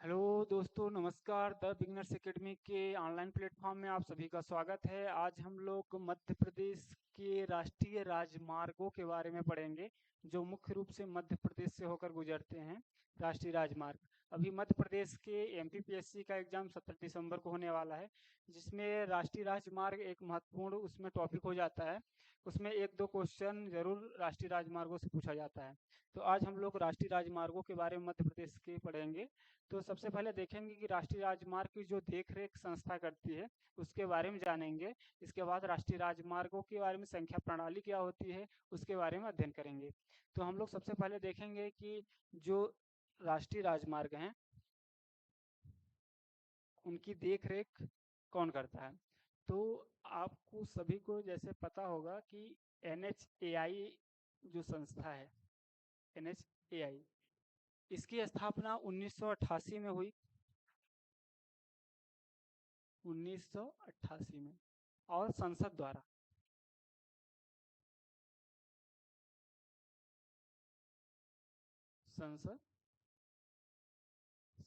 Hello दोस्तों, नमस्कार। The beginners academy के ऑनलाइन प्लेटफॉर्म में आप सभी का स्वागत है। आज हम लोग मध्य प्रदेश के राष्ट्रीय राजमार्गों के बारे में पढ़ेंगे, जो मुख्य रूप से मध्य प्रदेश से होकर गुजरते हैं। राष्ट्रीय राजमार्ग अभी मध्य प्रदेश के एमपीपीएससी का एग्जाम 17 दिसंबर को होने वाला है, जिसमें राष्ट्रीय राजमार्ग एक महत्वपूर्ण उसमें टॉपिक हो जाता है। उसमें एक दो क्वेश्चन जरूर राष्ट्रीय राजमार्गों से पूछा जाता है। तो आज हम लोग राष्ट्रीय राजमार्गों के बारे में मध्य प्रदेश के पढ़ेंगे। तो सबसे पहले देखेंगे कि राष्ट्रीय राजमार्ग की जो देखरेख संस्था करती है उसके बारे में जानेंगे। इसके बाद राष्ट्रीय राजमार्गों के बारे में संख्या प्रणाली क्या होती है उसके बारे में अध्ययन करेंगे। तो हम लोग सबसे पहले देखेंगे कि जो राष्ट्रीय राजमार्ग हैं उनकी देखरेख कौन करता है। तो आपको सभी को जैसे पता होगा कि NHAI जो संस्था है, NHAI, इसकी स्थापना 1988 में हुई। 1988 में, और संसद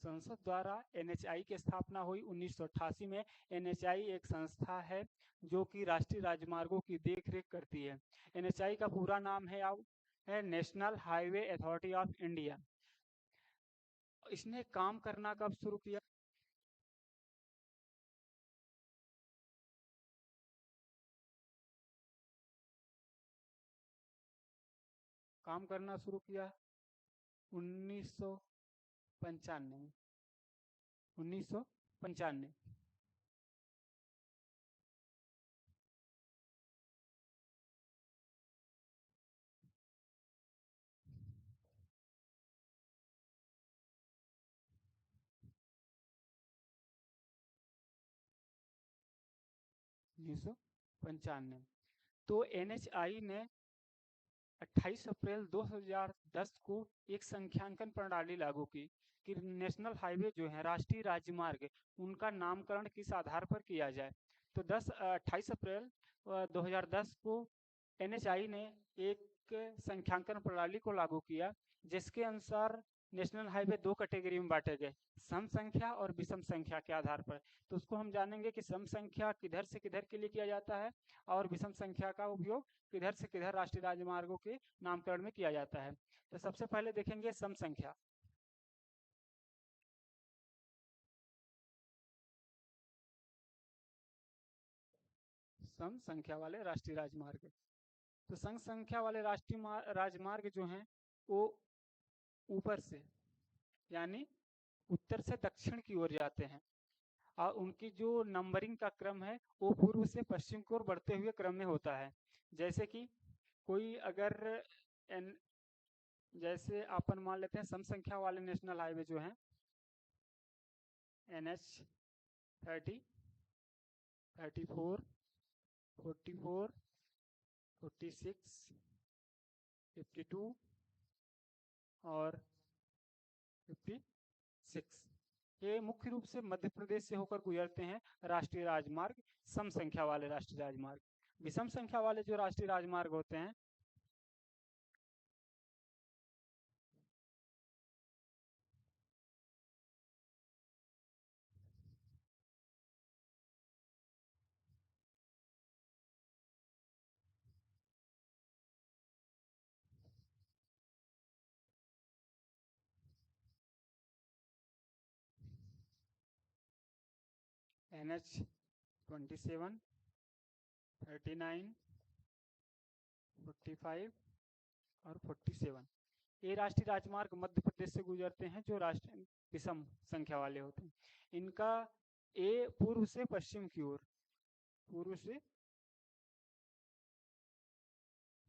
संसद द्वारा NHI की स्थापना हुई 1988 में। NHI एक संस्था है जो कि राष्ट्रीय राजमार्गों की देखरेख करती है। NHI का पूरा नाम है national highway authority of India. इसने काम करना कब शुरू किया? काम करना शुरू किया 1995। 1995 1995। तो NHI ने 28 अप्रैल 2010 को एक संख्यांकन प्रणाली लागू की कि नेशनल हाईवे जो है, राष्ट्रीय राजमार्ग, उनका नामकरण किस आधार पर किया जाए। तो 28 अप्रैल 2010 को NHI ने एक संख्यांकन प्रणाली को लागू किया, जिसके अनुसार नेशनल हाईवे दो कैटेगरी में बांटे गए, सम संख्या और विषम संख्या के आधार पर। तो उसको हम जानेंगे कि सम संख्या किधर से किधर के लिए किया जाता है और विषम संख्या का उपयोग किधर से किधर राष्ट्रीय राजमार्गों के नामकरण में किया जाता है। तो सबसे पहले देखेंगे सम संख्या। सम संख्या वाले राष्ट्रीय राजमार्ग। तो सम संख्या वाले राष्ट्रीय राजमार्ग जो हैं वो ऊपर से, यानी उत्तर से दक्षिण की ओर जाते हैं, और उनकी जो नंबरिंग का क्रम है वो पूर्व से पश्चिम की ओर बढ़ते हुए क्रम में होता है। जैसे कि कोई अगर एन जैसे अपन मान लेते हैं सम संख्या वाले नेशनल हाईवे जो हैं, NH 30, 34, 44, 46, 52 और 56, ये मुख्य रूप से मध्य प्रदेश से होकर गुजरते हैं राष्ट्रीय राजमार्ग, सम संख्या वाले राष्ट्रीय राजमार्ग। विषम संख्या वाले जो राष्ट्रीय राजमार्ग होते हैं, NH 27, 39, 45 और 47, ये राष्ट्रीय राजमार्ग मध्य प्रदेश से गुजरते हैं, जो राष्ट्रीय विषम संख्या वाले होते हैं। इनका ए पूर्व से पश्चिम की ओर, पूर्व से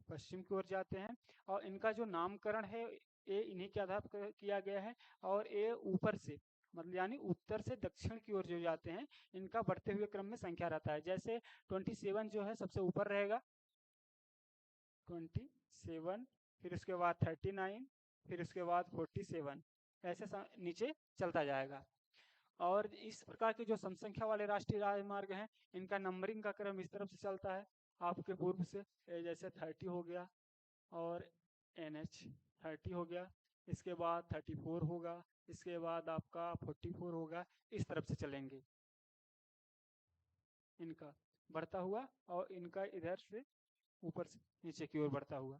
पश्चिम की ओर जाते हैं, और इनका जो नामकरण है ये इन्हीं के आधार पर किया गया है। और ये ऊपर से, मतलब यानी उत्तर से दक्षिण की ओर जो जाते हैं, इनका बढ़ते हुए क्रम में संख्या रहता है। जैसे 27 जो है सबसे ऊपर रहेगा, 27, फिर उसके बाद 39, फिर उसके बाद 47, ऐसे नीचे चलता जाएगा। और इस प्रकार के जो सम संख्या वाले राष्ट्रीय राजमार्ग हैं, इनका नंबरिंग का क्रम इस तरफ से चलता है, आपके पूर्व से, जैसे 30 हो गया और NH 30 हो गया, इसके बाद 34 होगा, इसके बाद आपका 44 होगा, इस तरफ से चलेंगे इनका बढ़ता हुआ, और इनका इधर से ऊपर से नीचे की ओर बढ़ता हुआ।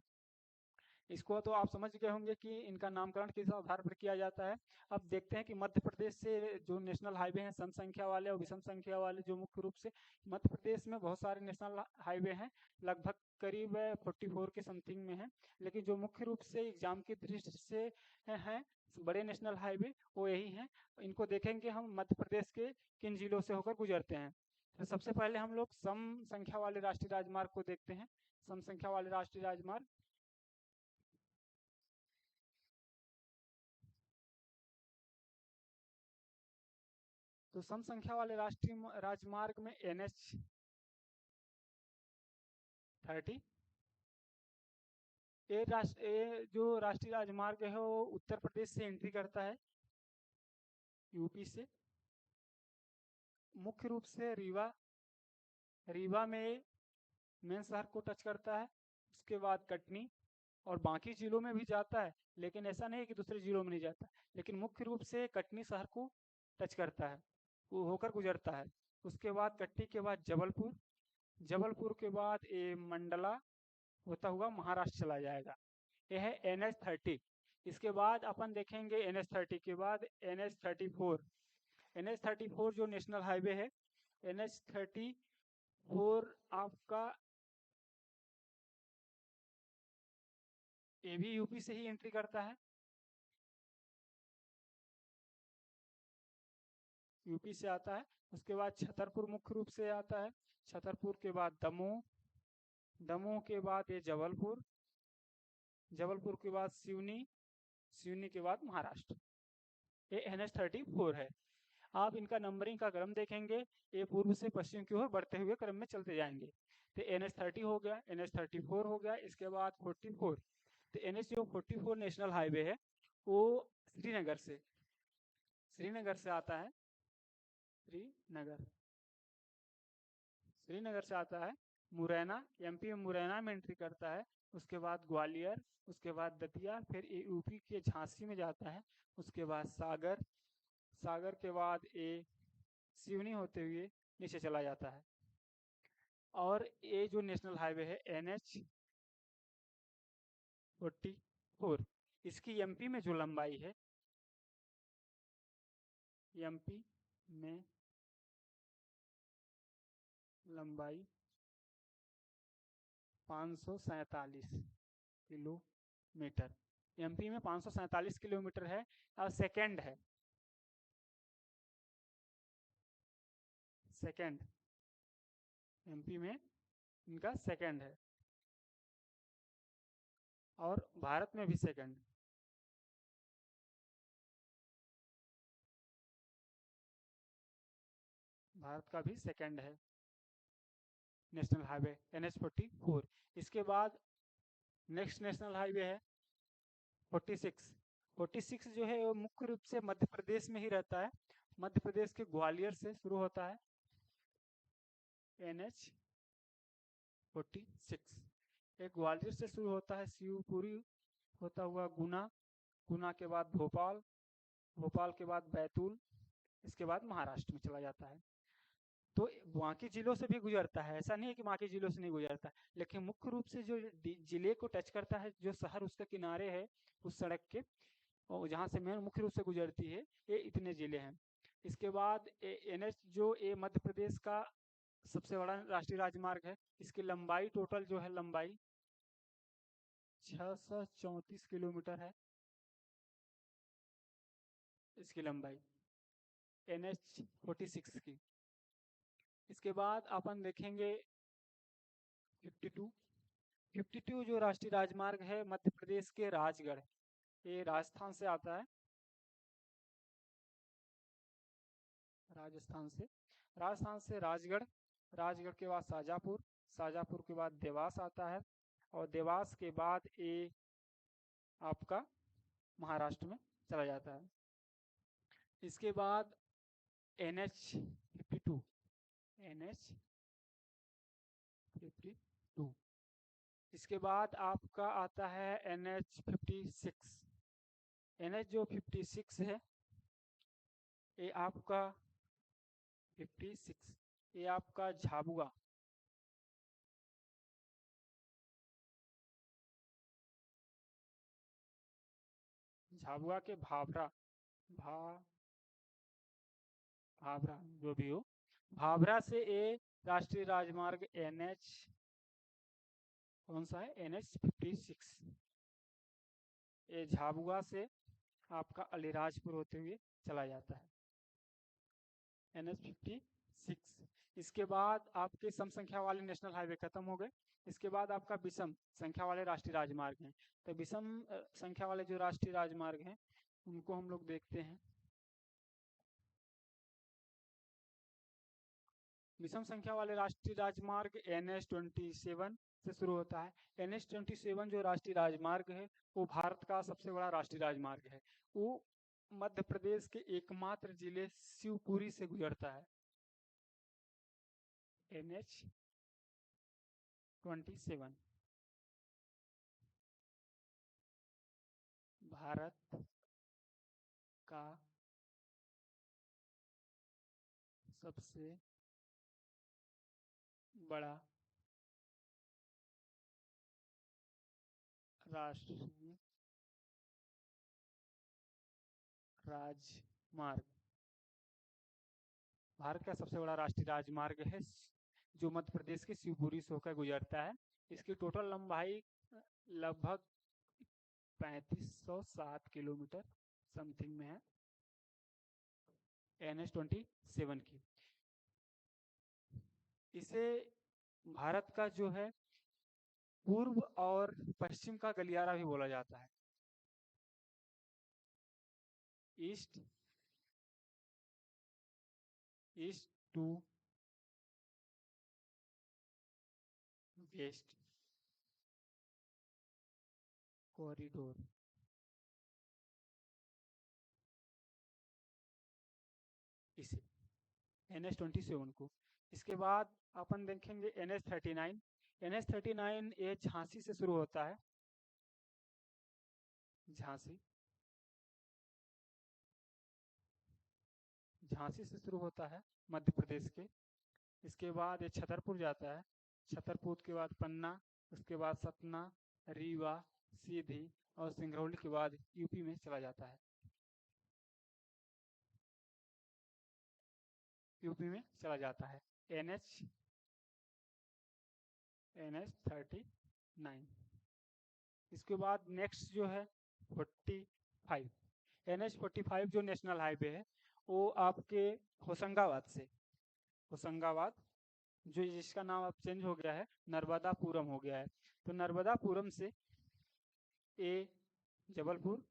इसको तो आप समझ गए होंगे कि इनका नामकरण किस आधार पर किया जाता है। अब देखते हैं कि मध्य प्रदेश से जो नेशनल हाईवे हैं सम संख्या वाले और विषम संख्या वाले, जो मुख्य रूप से मध्य प्रदेश में बहुत सारे नेशनल हाईवे हैं, लगभग करीब 44 के समथिंग में है, लेकिन जो मुख्य रूप से एग्जाम की दृष्टि से हैं बड़े नेशनल हाईवे वो यही हैं। इनको देखेंगे हम मध्य प्रदेश के किन जिलों से होकर गुजरते हैं। तो सबसे पहले हम लोग सम संख्या वाले राष्ट्रीय राजमार्ग को देखते हैं। सम संख्या वाले राष्ट्रीय राजमार्ग, तो सम संख्या वाले राष्ट्रीय राजमार्ग में NH 30, ये जो राष्ट्रीय राजमार्ग है वो उत्तर प्रदेश से एंट्री करता है, यूपी से। मुख्य रूप से रीवा में मेन शहर को टच करता है, उसके बाद कटनी और बाकी जिलों में भी जाता है, लेकिन ऐसा नहीं है कि दूसरे जिलों में नहीं जाता, लेकिन मुख्य रूप से कटनी शहर को टच करता है, वो होकर गुजरता है। उसके बाद कटनी के बाद जबलपुर, जबलपुर के बाद ये मंडला होता हुआ महाराष्ट्र चला जाएगा। यह है NH 30। इसके बाद अपन देखेंगे NH 30 के बाद NH 34। NH 34 जो नेशनल हाईवे है, NH 34 आपका ये भी यूपी से ही एंट्री करता है, यूपी से आता है। उसके बाद छतरपुर मुख्य रूप से आता है, छतरपुर के बाद दमोह, दमोह के बाद ये जबलपुर, जबलपुर के बाद सिवनी, सिवनी के बाद महाराष्ट्र। ये NH 34 है। आप इनका नंबरिंग का क्रम देखेंगे, ये पूर्व से पश्चिम की ओर बढ़ते हुए क्रम में चलते जाएंगे। तो NH 30 हो गया, NH 34 हो गया, इसके बाद 44। तो NH जो 44 नेशनल हाईवे है वो श्रीनगर से आता है, श्रीनगर श्रीनगर से आता है, मुरैना, MP में मुरैना में एंट्री करता है, उसके बाद ग्वालियर, उसके बाद दतिया, फिर यूपी के झांसी में जाता है, उसके बाद सागर, सागर के बाद ये सिवनी होते हुए नीचे चला जाता है। और ये जो नेशनल हाईवे है NH 44, इसकी MP में जो लंबाई है, MP में लंबाई 547 किलोमीटर, MP में 547 किलोमीटर है और सेकेंड है, सेकेंड MP में इनका सेकेंड है, और भारत में भी सेकेंड, भारत का भी सेकेंड है नेशनल हाईवे NH 44। इसके बाद नेक्स्ट नेशनल हाईवे है 46। 46 जो है वो मुख्य रूप से मध्य प्रदेश में ही रहता है, मध्य प्रदेश के ग्वालियर से शुरू होता है NH 46। एक ग्वालियर से शुरू होता है, शिवपुरी होता हुआ गुना, गुना के बाद भोपाल, भोपाल के बाद बैतूल, इसके बाद महाराष्ट्र में चला जाता है। तो बाकी जिलों से भी गुजरता है, ऐसा नहीं है कि बाकी जिलों से नहीं गुजरता, लेकिन मुख्य रूप से जो जिले को टच करता है, जो शहर उसके किनारे है उस सड़क के, और जहाँ से मेन मुख्य रूप से गुजरती है, ये इतने जिले हैं। इसके बाद NH जो ये मध्य प्रदेश का सबसे बड़ा राष्ट्रीय राजमार्ग है, इसकी लंबाई टोटल जो है लंबाई 634 किलोमीटर है, इसकी लंबाई NH 46 की। इसके बाद अपन देखेंगे 52। 52 जो राष्ट्रीय राजमार्ग है मध्य प्रदेश के राजगढ़, ये राजस्थान से आता है, राजस्थान से राजगढ़, राजगढ़ के बाद शाजापुर, शाजापुर के बाद देवास आता है, और देवास के बाद ये आपका महाराष्ट्र में चला जाता है। इसके बाद NH 52, NH 52। इसके बाद आपका आता है NH 56, NH जो 56 है, ये आपका 56, ये आपका झाबुआ, झाबुआ के भाभरा, भा भाभरा जो भी हो, भाभरा से ये राष्ट्रीय राजमार्ग NH कौन सा है, NH 56, ये झाबुआ से आपका अलीराजपुर होते हुए चला जाता है, NH 56। इसके बाद आपके सम संख्या वाले नेशनल हाईवे खत्म हो गए। इसके बाद आपका विषम संख्या वाले राष्ट्रीय राजमार्ग हैं। तो विषम संख्या वाले जो राष्ट्रीय राजमार्ग हैं उनको हम लोग देखते हैं। विषम संख्या वाले राष्ट्रीय राजमार्ग NH 27 से शुरू होता है। NH 27 जो राष्ट्रीय राजमार्ग है वो भारत का सबसे बड़ा राष्ट्रीय राजमार्ग है। वो मध्य प्रदेश के एकमात्र जिले शिवपुरी से गुजरता है। NH 27 भारत का सबसे बड़ा राष्ट्रीय राजमार्ग, भारत का सबसे बड़ा राष्ट्रीय राजमार्ग है जो मध्य प्रदेश के शिवपुरी से होकर गुजरता है। इसकी टोटल लंबाई लगभग 3507 किलोमीटर समथिंग में है, NH 27 की। इसे भारत का जो है पूर्व और पश्चिम का गलियारा भी बोला जाता है, ईस्ट टू वेस्ट कॉरिडोर, इसे NH 27 को। इसके बाद अपन देखेंगे NH 39। NH 39 ये झांसी से शुरू होता है, झांसी से शुरू होता है मध्य प्रदेश के। इसके बाद ये छतरपुर जाता है, छतरपुर के बाद पन्ना, उसके बाद सतना, रीवा, सीधी और सिंगरौली के बाद यूपी में चला जाता है, यूपी में चला जाता है। NH 39। इसके बाद नेक्स्ट जो है 45, NH 45 जो नेशनल हाईवे है वो आपके होशंगाबाद से, होशंगाबाद जो जिसका नाम अब चेंज हो गया है, नर्मदापुरम हो गया है, तो नर्मदापुरम से ए जबलपुर,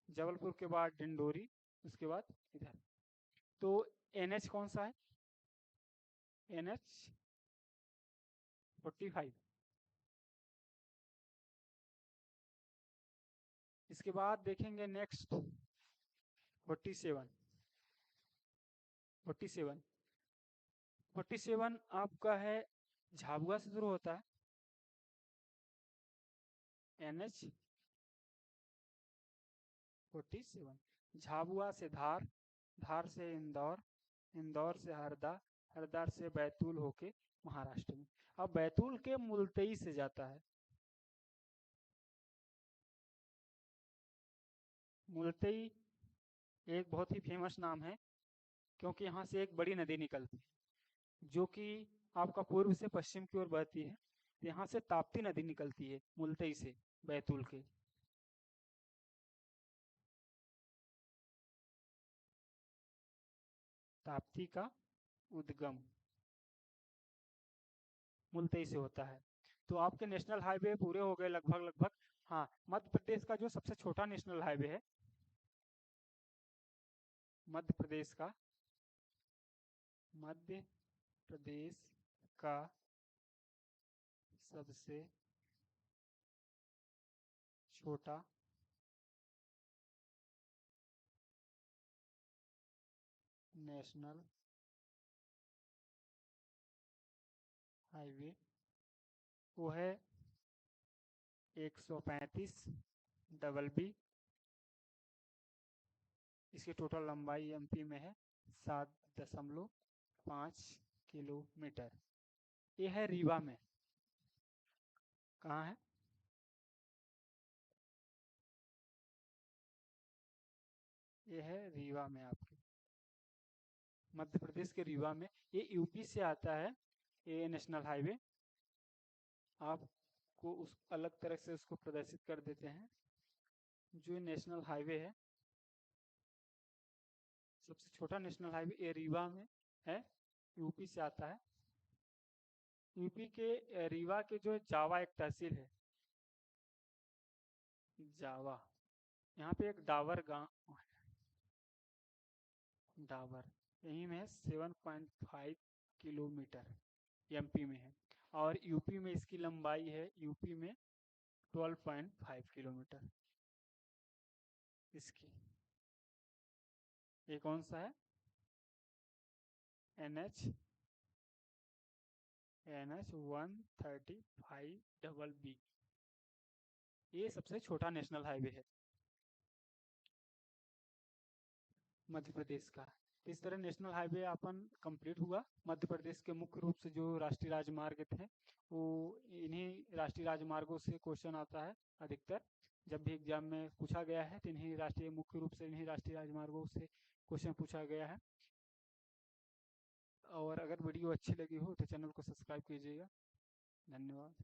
जबलपुर के बाद डिंडोरी, उसके बाद इधर। तो NH कौन सा है, NH 45। इसके बाद देखेंगे नेक्स्ट 47। 47 आपका है झाबुआ से शुरू होता है, NH 47। झाबुआ से धार, धार से इंदौर, इंदौर से हरदा, हरदा से बैतूल होके महाराष्ट्र में। अब बैतूल के मुल्तई से जाता है, मुल्तई एक बहुत ही फेमस नाम है क्योंकि यहाँ से एक बड़ी नदी निकलती है जो कि आपका पूर्व से पश्चिम की ओर बहती है। यहाँ से ताप्ती नदी निकलती है मुल्तई से, बैतूल के। ताप्ती का उद्गम मुल्तई से होता है। तो आपके नेशनल हाईवे पूरे हो गए लगभग। हाँ, मध्य प्रदेश का जो सबसे छोटा नेशनल हाईवे है, मध्य प्रदेश का सबसे छोटा नेशनल हाईवे वो है 135 BB इसकी टोटल लंबाई एमपी में है 7.5 किलोमीटर। ये है रीवा में। कहाँ है? ये है रीवा में, आपके मध्य प्रदेश के रीवा में। ये यूपी से आता है ये नेशनल हाईवे। आपको उस अलग तरह से उसको प्रदर्शित कर देते हैं। जो नेशनल हाईवे है, सबसे छोटा नेशनल हाईवे ये रीवा में है, यूपी से आता है। यूपी के रीवा के जो जावा एक तहसील है, जावा, यहाँ पे एक डावर गांव, डाबर यहीं में है, 7.5 किलोमीटर एमपी में है। और यूपी में इसकी लंबाई है, यूपी में 12.5 किलोमीटर इसकी। ये कौन सा है? NH 135BB। ये सबसे छोटा नेशनल हाईवे है मध्य प्रदेश का। इस तरह नेशनल हाईवे अपन कंप्लीट हुआ। मध्य प्रदेश के मुख्य रूप से जो राष्ट्रीय राजमार्ग थे, वो इन्हीं राष्ट्रीय राजमार्गों से क्वेश्चन आता है अधिकतर। जब भी एग्जाम में पूछा गया है तो इन्हीं राष्ट्रीय, मुख्य रूप से इन्हीं राष्ट्रीय राजमार्गों से क्वेश्चन पूछा गया है। और अगर वीडियो अच्छी लगी हो तो चैनल को सब्सक्राइब कीजिएगा। धन्यवाद।